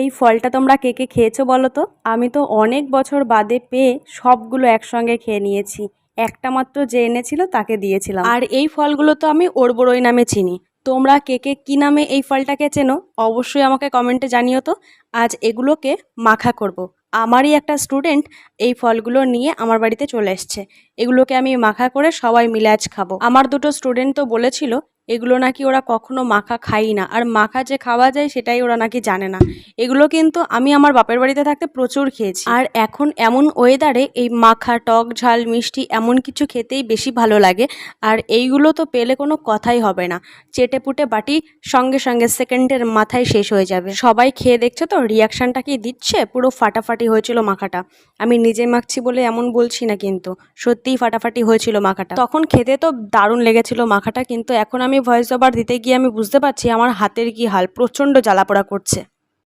এই ফলটা তোমরা কে কে খেয়েছো বলো তো? আমি তো অনেক বছর বাদে পেয়ে সবগুলো একসঙ্গে খেয়ে নিয়েছি। একটা মাত্র যে এনেছিল তাকে দিয়েছিলাম। আর এই ফলগুলো তো আমি ওড়বড়ই নামে চিনি। তোমরা কে কে কী নামে এই ফলটাকে চেনো অবশ্যই আমাকে কমেন্টে জানিও তো। আজ এগুলোকে মাখা করব। আমারই একটা স্টুডেন্ট এই ফলগুলো নিয়ে আমার বাড়িতে চলে এসছে। এগুলোকে আমি মাখা করে সবাই মিলে আজ খাবো। আমার দুটো স্টুডেন্ট তো বলেছিল এগুলো নাকি ওরা কখনো মাখা খাই না, আর মাখা যে খাওয়া যায় সেটাই ওরা নাকি জানে না। এগুলো কিন্তু আমি আমার বাপের বাড়িতে থাকতে প্রচুর খেয়েছি। আর এখন এমন ওয়েদারে এই মাখা, টক, ঝাল, মিষ্টি এমন কিছু খেতেই বেশি ভালো লাগে। আর এইগুলো তো পেলে কোনো কথাই হবে না, চেটে পুটে বাটি সঙ্গে সঙ্গে সেকেন্ডের মাথায় শেষ হয়ে যাবে। সবাই খেয়ে দেখছো তো রিয়াকশানটা কি দিচ্ছে, পুরো ফাটাফাটি হয়েছিল মাখাটা। আমি নিজে মাখছি বলে এমন বলছি না, কিন্তু সত্যিই ফাটাফাটি হয়েছিল মাখাটা। তখন খেতে তো দারুণ লেগেছিল মাখাটা, কিন্তু এখন আমি ভয়েস ওভার দিতে গিয়ে আমি বুঝতে পারছি আমার হাতের কি হাল, প্রচণ্ড জ্বালা পোড়া করছে।